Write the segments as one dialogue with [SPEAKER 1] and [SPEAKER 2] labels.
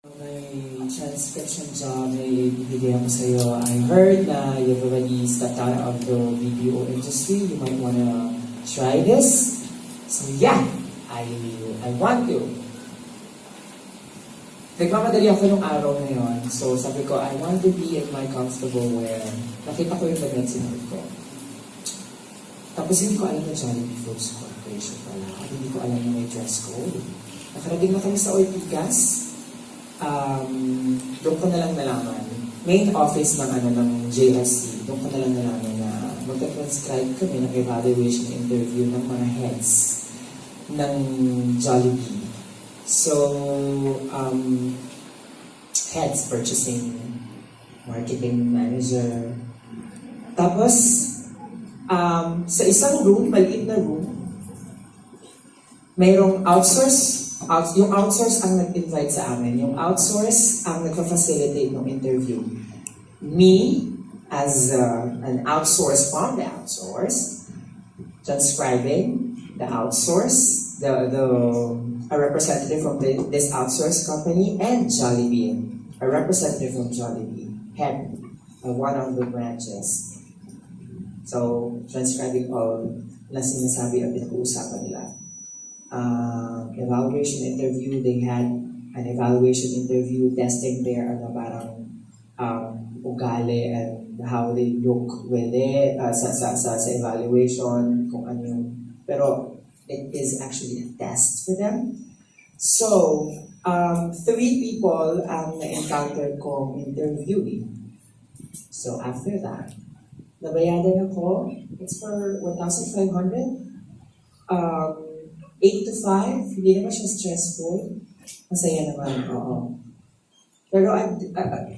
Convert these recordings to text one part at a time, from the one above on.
[SPEAKER 1] May transcription job na ibibigay ako sa'yo. I heard na you've already stepped out of the BPO industry. You might wanna try this. So yeah, I want to. Nagmamadali ako nung araw na yun. So sabi ko, I want to be in my comfortable wear. Nakita ko yung damit sinunod ko. Tapos hindi ko alam na Jollibee Foods Corporation pala. At hindi ko alam na may dress code. Nakarating na kami sa Ortigas. Doon ko na lang nalaman. Main office ng JSC. Doon ko na lang nalaman na magta-transcribe kami ng evaluation interview ng mga heads ng Jollibee. So, heads, purchasing, marketing manager. Tapos, sa isang room, maliit na room, mayroong yung outsource ang nag-invite sa amin. Yung outsource ang nagpa-facilitate ng interview. Me, as an outsource from the outsource, transcribing the outsource, a representative from this outsource company, and Jollibee, a representative from Jollibee, head of one of the branches. So, transcribing all na sinasabi ang pinag-uusapan nila. Evaluation interview, they had an evaluation interview testing their parang ugali and how they look with it sa evaluation, kung ano yung, pero it is actually a test for them. So, 3 people ang na-encounter kong interviewing. So, after that, nabayaran ako, it's for 1,500. 8 to 5, hindi naman siya stressful. Masaya naman, oo. Pero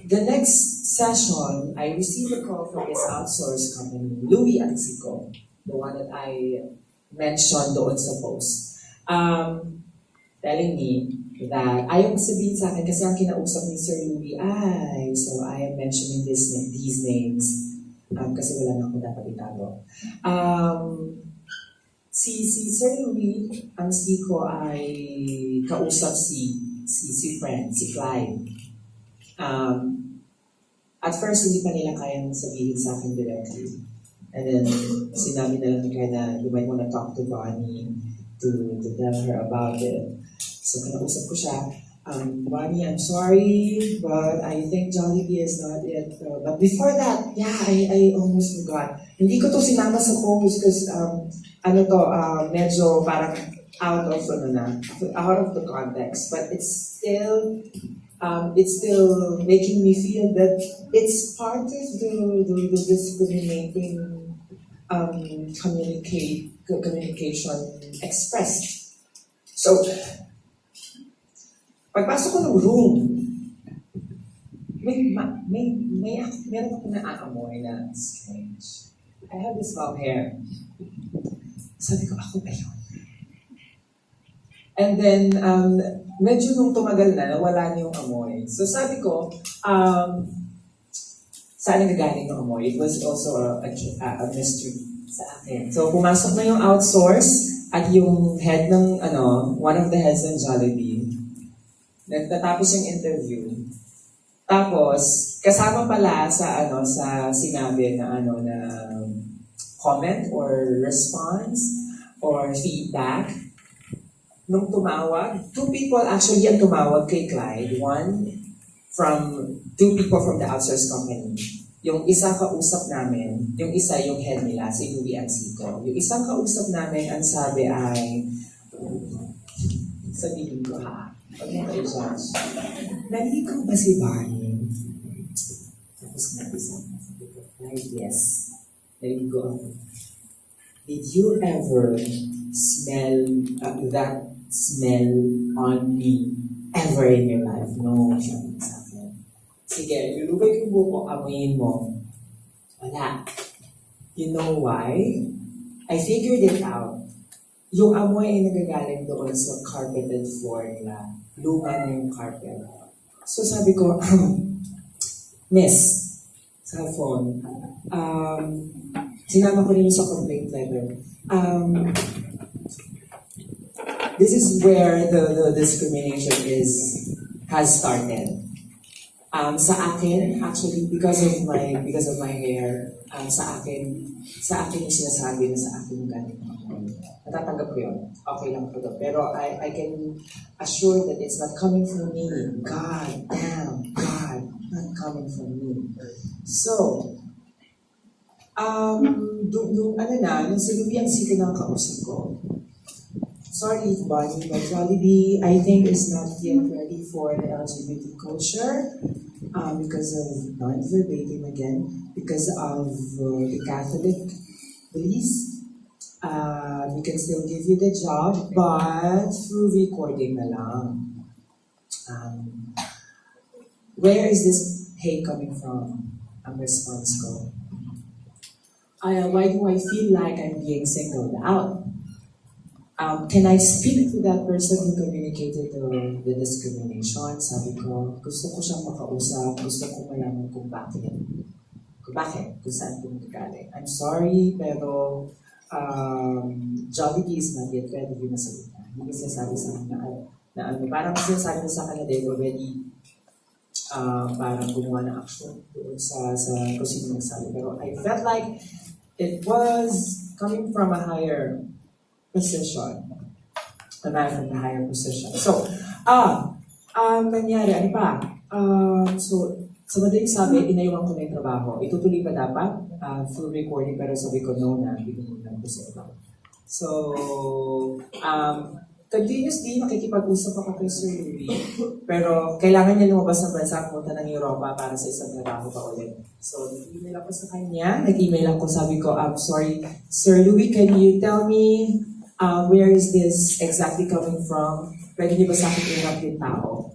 [SPEAKER 1] the next session, I received a call from this outsource company, Louis Ansico, the one that I mentioned doon sa post, telling me that ayaw sabihin sa akin kasi ang kinausap ni Sir Louis so I am mentioning these names kasi wala na akong dapat itago. Si Sir Louis Ansico ay kausap si friend, si Clyde. At first, hindi pa nila kayang sabihin sa akin directly. And then, sinabi na lang ni Clyde na you might want to talk to Bonnie to tell her about it. So, kinausap ko siya, Bonnie, I'm sorry, but I think Jollibee is not it. But before that, yeah, I almost forgot. Hindi ko to sinama sa post because medyo parang out of the context. But it's still making me feel that it's part of the discriminating communication expressed. So, pagpasok ko ng room, meron ako na-aamoy na strange. I have this long hair. Sabi ko, ako ba yun? And then, medyo nung tumagal na, nawala niya yung amoy. So sabi ko, saan nagagaling yung amoy? It was also a mystery sa akin. So pumasok na yung outsource at yung head ng, one of the heads ng Jollibee. Nagtatapos yung interview. Tapos, kasama pala sa sinabi na na comment or response or feedback. Nung tumawag, 2 people actually ang tumawag kay Clyde. 2 people from the outsource company. Yung isa kausap namin, yung isa yung head nila, si Louis Ansico. Yung isang kausap namin, ang sabi ay, sabihin ko pag mo kayo judge, naligaw ba si Barney? Tapos sabi ko, yes, naligaw ako. Did you ever smell that smell on me ever in your life? No, sabi sa akin. Sige, lulubay yung buko, amoyin mo. Wala. You know why? I figured it out. Yung amoy ay nagagaling doon sa carpeted floor nila. Luma na yung carpet. So sabi ko, Miss, sa phone, sinama ko rin sa complaint letter. This is where the discrimination is has started. Sa akin, actually, because of my hair, sa akin yung sinasabi na sa akin yung galing ako. Natatanggap ko yun. Okay lang po to. Pero I can assure that it's not coming from me. God damn, God, not coming from me. So, nung sinubi ang sito ng kausap ko, sorry, Bonnie, but Jollibee, I think, is not yet ready for the LGBT culture because of non-verbatim again, because of the Catholic beliefs. We can still give you the job, but through recording na lang. Where is this hate coming from? Ang response ko. Why do I feel like I'm being singled out? Can I speak to that person who communicated the discrimination? Sabi ko, gusto ko siyang makausap, gusto ko malaman kung bakit. Kung saan pumagaling. I'm sorry, pero Jollibee is not yet ready yung nasalita. Hindi ko sinasabi sa akin na ano, parang sinasabi mo sa akin na they've already parang gumawa ng action doon sa kung sino nagsabi. Pero I felt like it was coming from a higher position. A man from a higher position. So, nangyari, ano pa? So, sa madaling sabi, inayuhan ko na yung trabaho. Itutuloy ba dapat? Full recording, pero sabi ko, no na, bibigyan ko sa iba. So, continuously, nakikipag-usap ako kay Sir Louis, pero kailangan niya lumabas ng bansa, pumunta ng Europa para sa isang trabaho pa ulit. So, nag-email ako sa kanya, nag-email ako, sabi ko, sorry, Sir Louis, can you tell me where is this exactly coming from? Pwede niyo ba sa akin i-rap yung tao?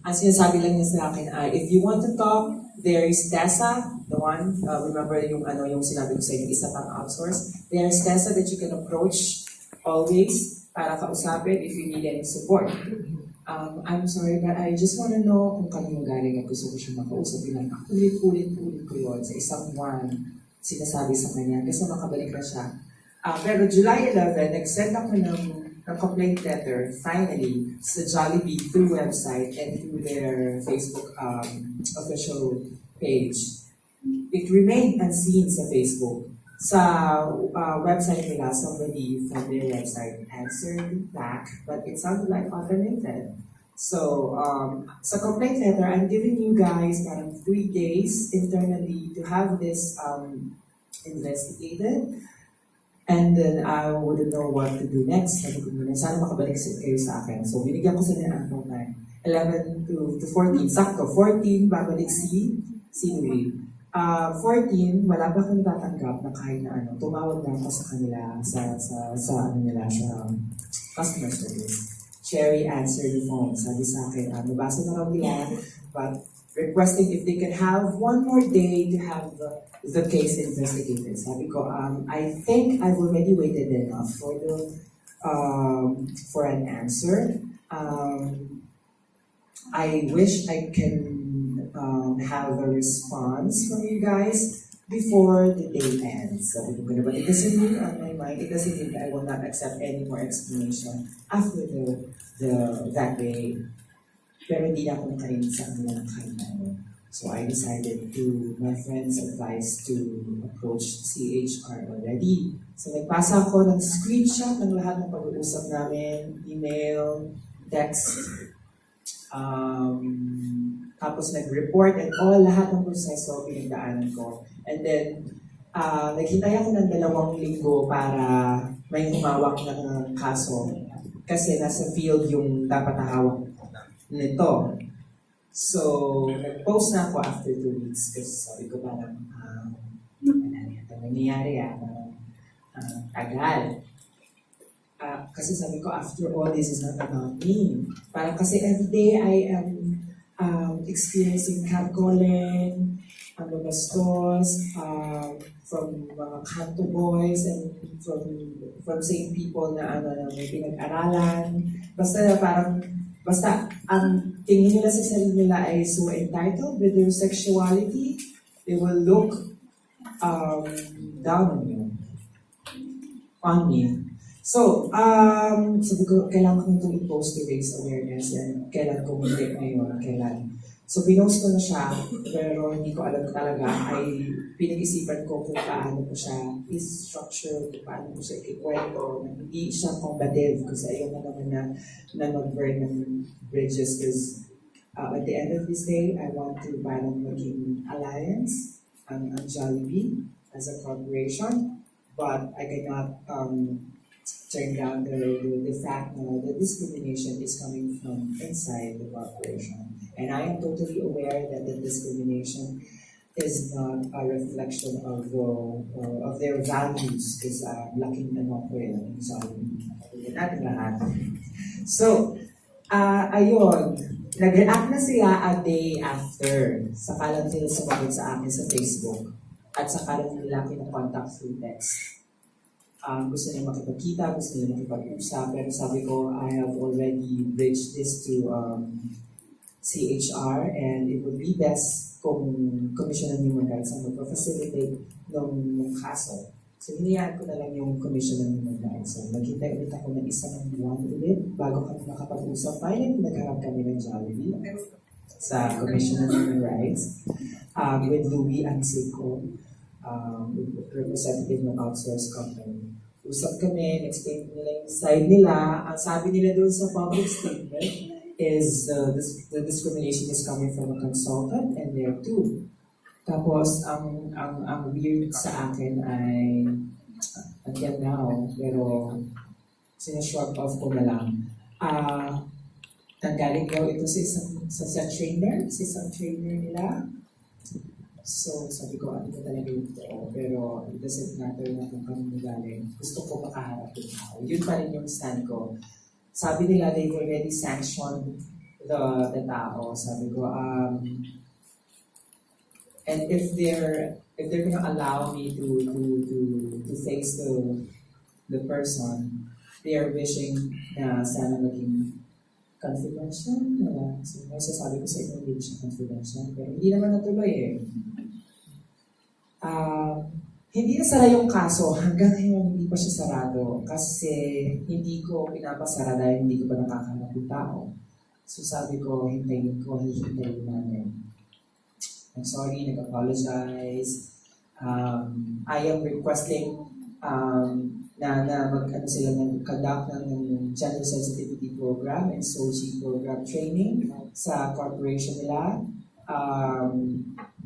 [SPEAKER 1] Ang sinasabi lang niya sa akin if you want to talk, there is Tessa, the one, remember yung sinabi ko sa inyo, isa pang outsource. There is Tessa that you can approach always para kausapin if you need any support. I'm sorry, but I just want to know kung kanino galing at gusto ko siya makausap. Lang ulit ko yun sa isang buwan sinasabi sa kanya. Gusto makabalik na siya. Pero July 11, nag-send ako ng complaint letter, finally, sa Jollibee through website and through their Facebook official page. It remained unseen sa Facebook. Sa website nila, somebody from their website answered back, but it sounded like automated. So, sa complaint letter, I'm giving you guys 3 days internally to have this investigated. And then I wouldn't know what to do next. Sabi ko muna, sana makabalik kayo sa akin. So, binigyan ko sa niya ang time. 11 to 14. Sakto, 14, babalik si Louis. 14, wala pa akong tatanggap na kahit na ano. Tumawag na ako sa kanila, sa customer service. Cherry answered the phone. Sabi sa akin, nabasa na raw nila, but requesting if they can have one more day to have the case investigated. Sabi ko, I think I've already waited enough for an answer. I wish I can have a response from you guys before the day ends. Sabi ko, but it doesn't mean on my mind, it doesn't mean that I will not accept any more explanation after that day. Pero hindi na ako nakarinig sa kanila ng kahit ano. So I decided my friend's advice to approach CHR already. So nagpasa ako ng screenshot ng lahat ng pag-uusap namin, email, text, tapos nag-report and lahat ng proseso pinagdaanan ko. And then, naghintay ako ng 2 linggo para may humawak ng kaso. Kasi nasa field yung dapat hawak nito. So, nag-post na ako after 2 weeks kasi sabi ko parang ito nangyayari tagal. Kasi sabi ko, after all, this is not about me. Parang kasi everyday I am experiencing catcalling, bastos, from mga kanto boys and from same people na may pinag-aralan. Basta, ang tingin nila sa sarili nila ay so entitled with their sexuality, they will look down on me. So, sabi ko, kailangan ko itong i-post to raise awareness and kailan ko hindi ngayon, kailan. So, pinost ko na siya, pero hindi ko alam talaga, ay pinag-isipan ko kung paano ko siya i-structure, kung paano ko siya ikwento, na hindi siya combative, kasi ayaw mo naman na mag-burn ng bridges, because at the end of this day, I want to parang maging alliance ang Jollibee as a corporation, but I cannot turn down the fact na the discrimination is coming from inside the corporation. And I am totally aware that the discrimination is not a reflection of their values, because laking ano ko yun, Jollibee natin lahat. So, ayun, nag-react na sila a day after. Saka lang sila sumagot sa akin sa Facebook. At saka lang nila kinakontact through text. Gusto nila makipagkita, gusto nila makipag-usap, pero sabi ko, I have already bridged this to CHR, and it would be best kung Commission on Human Rights ang magpa-facilitate ng kaso. So, hinayaan ko na lang yung Commission on Human Rights. So, naghintay ulit ako ng isang buwan ulit bago kami nakapag-usap. Finally, nagharap kami ng Jollibee sa Commission on Human Rights with Louie Ansico, representative ng outsourced company. Usap kami, explain nila yung side nila. Ang sabi nila doon sa public statement is the discrimination is coming from a consultant and there too. Tapos, ang weird sa akin ay, until now, pero sinashrug off ko na lang. Nanggaling daw ito sa trainer, sa isang trainer nila. So, sabi ko, ano ba talaga yung totoo? Pero it doesn't matter na kung kami magaling. Gusto ko makaharap yung tao. Yun pa rin yung stand ko. Sabi nila, they've already sanctioned the tao. Sabi ko, and if they're gonna allow me to face the person, they are wishing na sana maging confidential. So, sabi ko sa inyo, hindi siya confidential. Pero hindi naman natuloy eh. Hindi na sara yung kaso. Hanggang ngayon, hindi pa siya sarado. Kasi hindi ko pinapasara dahil hindi ko pa nakakahanap yung tao. So sabi ko, hintayin namin. I'm sorry, nag-apologize. I am requesting na sila mag-conduct ng gender sensitivity program and SOGI program training sa corporation nila.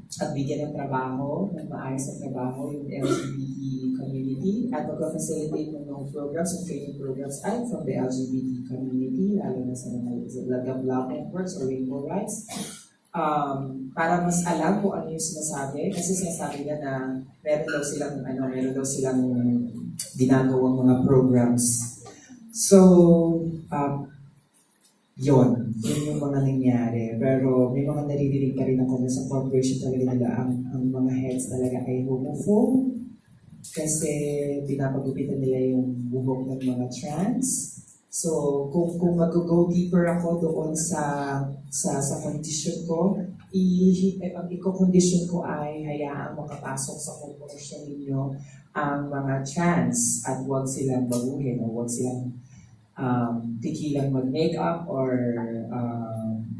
[SPEAKER 1] At bigyan ng trabaho, ng maayos na trabaho yung LGBT community at mag-facilitate ng mga programs and training programs ay from the LGBT community, lalo na sa mga Love Networks or Rainbow Rights. Para mas alam kung ano yung sinasabi, kasi sinasabi na meron daw silang ginagawang mga programs. So, yun yung mga nangyari. Pero may mga naririnig pa rin ako na sa corporation talaga nila ang mga heads talaga ay homophobe kasi pinapagupitan nila yung buhok ng mga trans. So, kung mag-go deeper ako doon sa condition ko, ang i-condition ko ay hayaang makapasok sa corporation ninyo ang mga trans at huwag silang baguhin o huwag silang tigilang mag-makeup or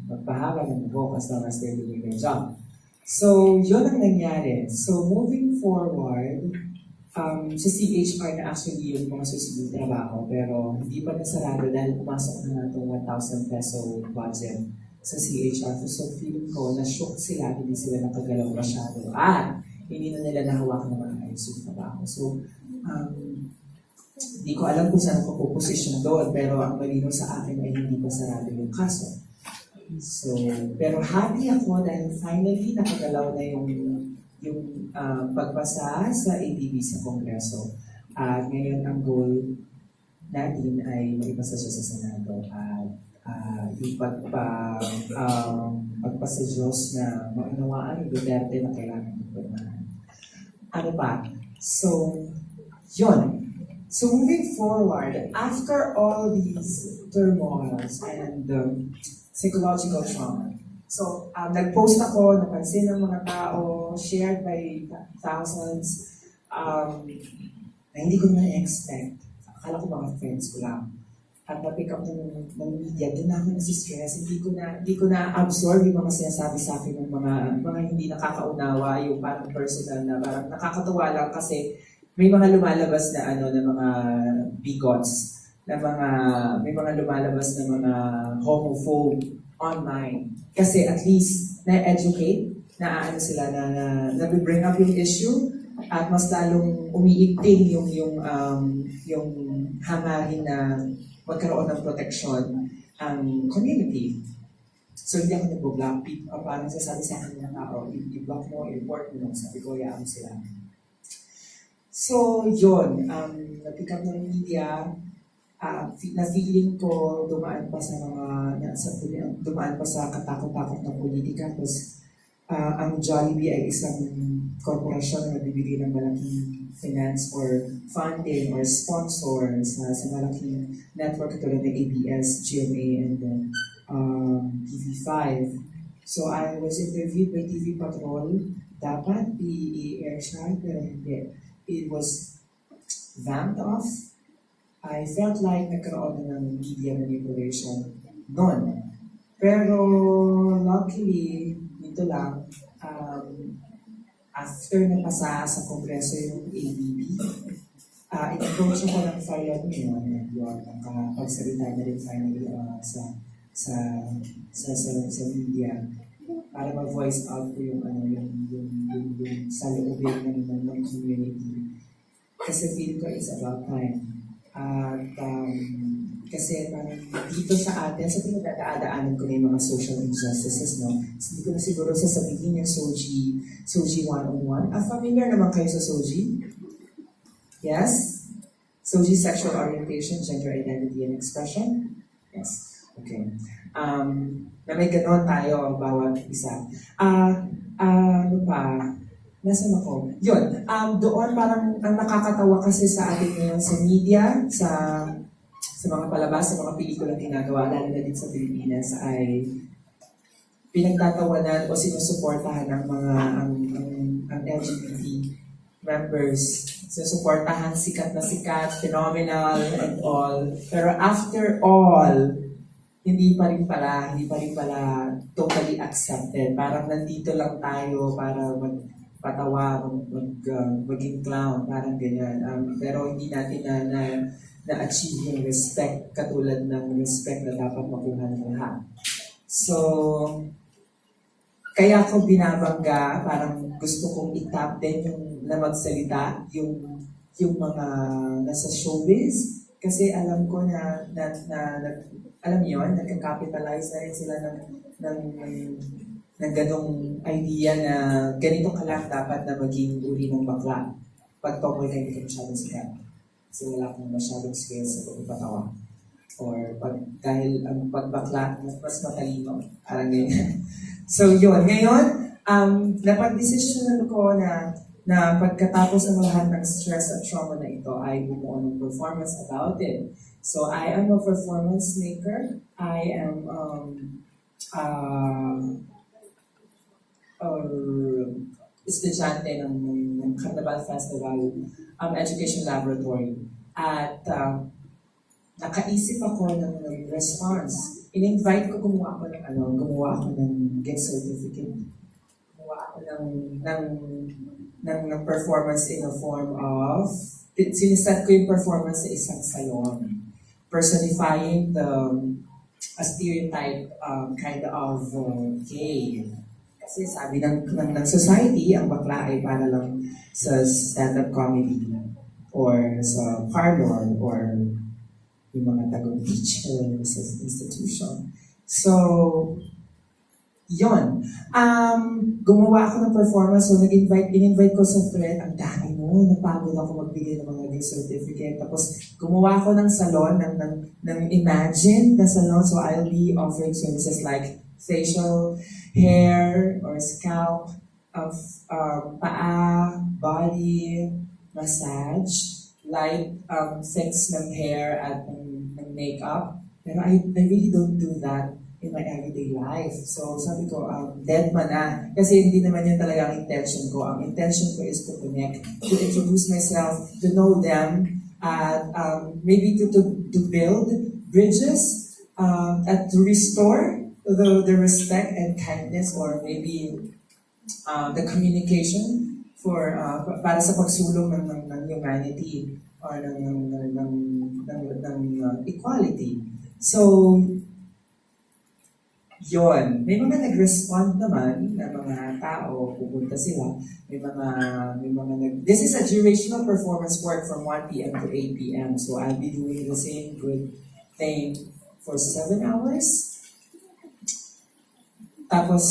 [SPEAKER 1] magpahaba ng buhok as long as they're doing their job. So, yun ang nangyari. So, moving forward, sa CHR na actually yung mga susunod trabaho, pero hindi pa nasarado dahil pumasok na itong 1,000 peso budget sa CHR. So, feeling ko, na-shock sila, hindi sila nakagalaw masyado. At, hindi na nila nahawakan ng mga ayos yung trabaho. So, hindi ko alam kung saan ako puposisyon doon, pero ang malinaw sa akin ay hindi pa sarado yung kaso. So, pero happy ako dahil finally nakagalaw na yung pagpasa sa ADB sa Kongreso. At ngayon ang goal natin ay maipasa siya sa Senado at yung pagpasa Diyos na maunawaan ng Duterte na kailangan ipagmanahan. Ano ba? So, yun. So moving forward, after all these turmoils and psychological trauma, so nag-post ako, napansin ng mga tao, shared by thousands, na hindi ko na-expect. akala ko mga friends ko lang. At na-pick up ng media, doon ako nasi-stress, hindi ko na-absorb yung mga sinasabi sa akin ng mga hindi nakakaunawa, yung parang personal na parang nakakatuwa lang kasi may mga lumalabas na na mga bigots, may mga lumalabas na mga homophobe online. Kasi at least na-educate, sila na bring up yung issue at mas lalong umiigting yung hangarin na magkaroon ng protection ang community. So hindi ako nag-block. Parang sasabi sa akin ng tao, i-block mo, i-report mo, sabi ko, yaan sila. So yun, na-pick up ng media, na-feeling ko dumaan pa sa katakot-takot ng politika. Tapos ang Jollibee ay isang korporasyon na nagbibigay ng malaking finance or funding or sponsor sa malaking network tulad ng ABS, GMA, and TV5. So I was interviewed by TV Patrol. Dapat i-air siya, pero hindi. It was vamped off. I felt like nagkaroon ng media manipulation noon. Pero luckily, ito lang, after napasa sa Kongreso yung ABB, in-approach ako ng file niyo, yun, nakapagsalita na rin finally sa media para ma-voice out ko yung sa loobin ng community. Kasi feel ko it's about time. At kasi parang dito sa atin, sa pinagdadaanan ko na yung mga social injustices, no? Hindi ko na siguro sasabihin yung Soji 101. Familiar naman kayo sa Soji? Yes? Soji Sexual Orientation, Gender Identity and Expression? Yes. Okay. Na may ganon tayo, bawat isa. Ano pa? Nasaan ako? Yun. Doon parang ang nakakatawa kasi sa atin ngayon sa media, sa mga palabas, sa mga pelikulang ginagawa, lalo na din sa Pilipinas, ay pinagtatawanan o sinusuportahan ng mga ang LGBT members. Sinusuportahan, sikat na sikat, phenomenal and all. Pero after all, hindi pa rin pala totally accepted. Parang nandito lang tayo para magpatawa, maging clown, parang ganyan. Pero hindi natin na-achieve yung respect katulad ng respect na dapat makuha ng lahat. So, kaya ko binabangga, parang gusto kong itap din yung na magsalita, yung mga nasa showbiz, kasi alam ko na alam niyo, nagka-capitalize na rin sila ng ganong idea na ganito ka lang dapat na maging uri ng bakla. Pag tomboy kayo, hindi ka masyadong sikat. Kasi wala akong masyadong skills sa pagpapatawa. Or dahil ang pagbakla, mas matalino. Parang ganyan. So yun, ngayon, napag-desisyonan ko na pagkatapos ng lahat ng stress at trauma na ito ay bumuo ng performance about it. So I am a performance maker. I am estudyante ng Carnaval Festival Education Laboratory. At nakaisip ako ng response. In-invite ko, gumawa ako ng gift certificate. Gumawa ako ng performance in a form of, siniset ko yung performance sa isang salon. Personifying a stereotype kind of gay. Kasi sabi ng society, ang bakla ay para lang sa stand-up comedy or sa parlor or yung mga tagong teacher sa institution. So, yon. Gumawa ako ng performance, so in-invite ko sa friend, ang dami mo, napagod ako magbigay ng mga gift certificate. Tapos, gumawa ako ng salon, ng Imagine na salon, so I'll be offering services like facial, hair, or scalp, paa, body, massage, light things ng hair at ng makeup. Pero I really don't do that in my everyday life. So sabi ko, dead man na. Kasi hindi naman yun talaga ang intention ko. Ang intention ko is to connect, to introduce myself, to know them, at maybe to build bridges and to restore the respect and kindness, or maybe the communication for para sa pagsulong ng humanity or ng equality. So, yon, may mga nag-respond naman na mga tao, pupunta sila, this is a durational performance work from 1 p.m. to 8 p.m. So I'll be doing the same good thing for 7 hours. Tapos,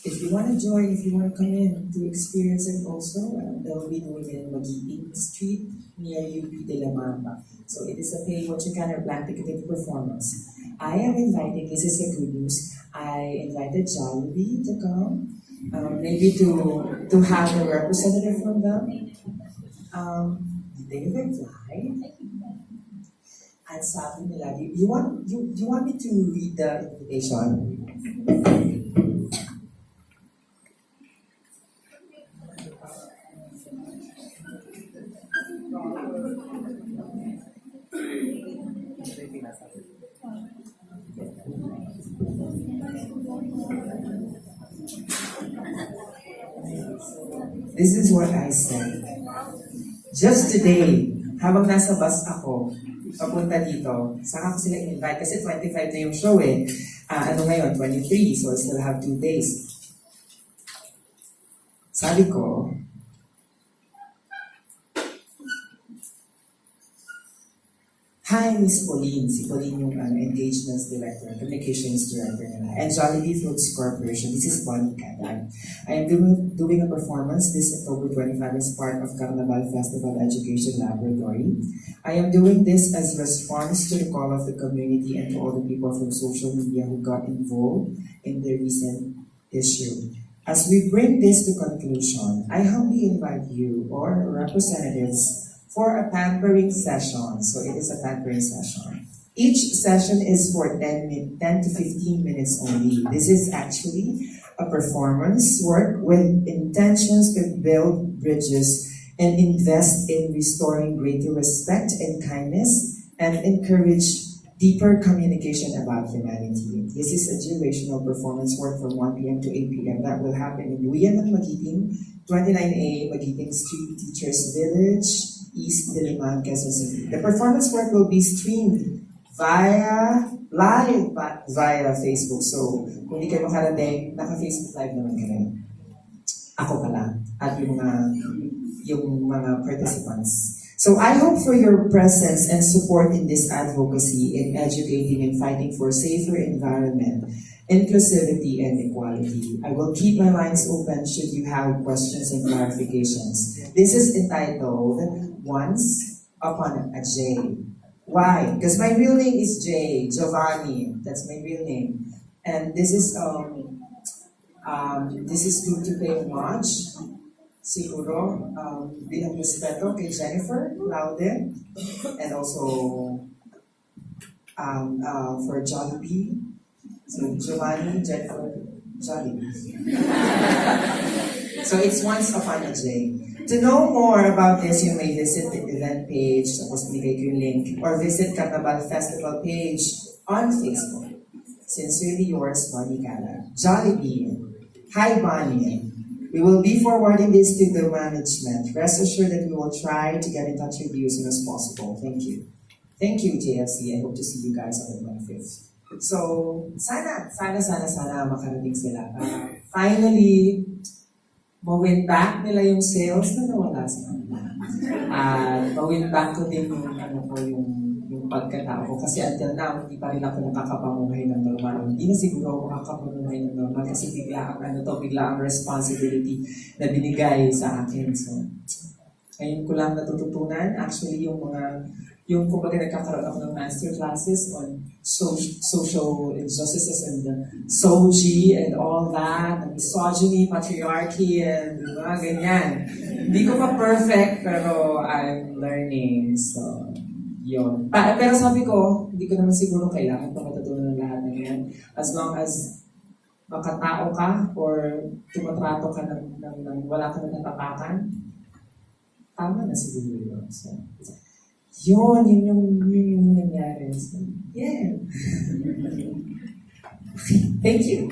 [SPEAKER 1] if you want to join, if you want to come in to experience it also, they'll be doing it in Mag-ibig Street near UP de la Mamba. So it is a pay what you can or plan ticketed performance. I am inviting, this is the good news, I invited Jollibee to come, maybe to have a representative from them. They reply, and sabi nila, you want me to read the invitation? This is what I said. Just today, habang nasa bus ako, papunta dito, saka ko sila invite kasi 25 na yung show eh. Ano ngayon? 23, so I still have 2 days. Sabi ko, hi, Miss Pauline. Si Pauline yung Engagements Director, Communications Director nila. And Jollibee Foods Corporation. This is Bonnie Cadag. I am doing a performance this October 25 as part of Carnaval Festival Education Laboratory. I am doing this as response to the call of the community and to all the people from social media who got involved in the recent issue. As we bring this to conclusion, I humbly invite you or representatives for a pampering session. So it is a pampering session. Each session is for 10 to 15 minutes only. This is actually a performance work with intentions to build bridges and invest in restoring greater respect and kindness and encourage deeper communication about humanity. This is a durational performance work from 1 p.m. to 8 p.m. That will happen in Luyan ng Magiting, 29A Magiting Street Teachers Village, East Diliman, Quezon City. The performance work will be streamed live via Facebook. So, kung hindi kayo makarating, naka-Facebook Live naman kayo. Ako pala, at yung mga participants. So I hope for your presence and support in this advocacy in educating and fighting for safer environment, inclusivity, and equality. I will keep my lines open should you have questions and clarifications. This is entitled Once Upon a J. Why? Because my real name is J, Giovanni. That's my real name. And this is good to pay homage. Siguro, bilang respeto kay Jennifer Laude, and also for Jollibee. So Giovanni, Jennifer, Jollibee. So it's Once Upon a J. To know more about this, you may visit the event page, tapos nilagay ko yung link, or visit Carnaval Festival page on Facebook. Sincerely yours, Bonnie Cadag. Jollibee. Hi, Bonnie. We will be forwarding this to the management. Rest assured that we will try to get in touch with you as soon as possible. Thank you. Thank you, JFC. I hope to see you guys on the 25th. So, sana makarating sila. Finally, ma-win back nila yung sales na nawala sa kanila. Ma-win back ko din yung pagkatao ko. Kasi until now, hindi pa rin ako nakakapamuhay ng normal. Hindi na siguro ako makakapamuhay ng normal kasi bigla ang responsibility na binigay sa akin. So, ngayon ko lang natututunan. Actually, yung kumbaga nagkakaroon ako ng master classes on social injustices and the SOGI and all that, and misogyny, patriarchy, and mga ganyan. Hindi ko pa perfect, pero I'm learning. So, yun. Pero sabi ko, hindi ko naman siguro kailangan pa matutunan ng lahat ng yan. As long as makatao ka or tumatrato ka ng wala ka na natapakan, tama na siguro yun. So, Yun yung nangyari. So, yeah. Okay, thank you.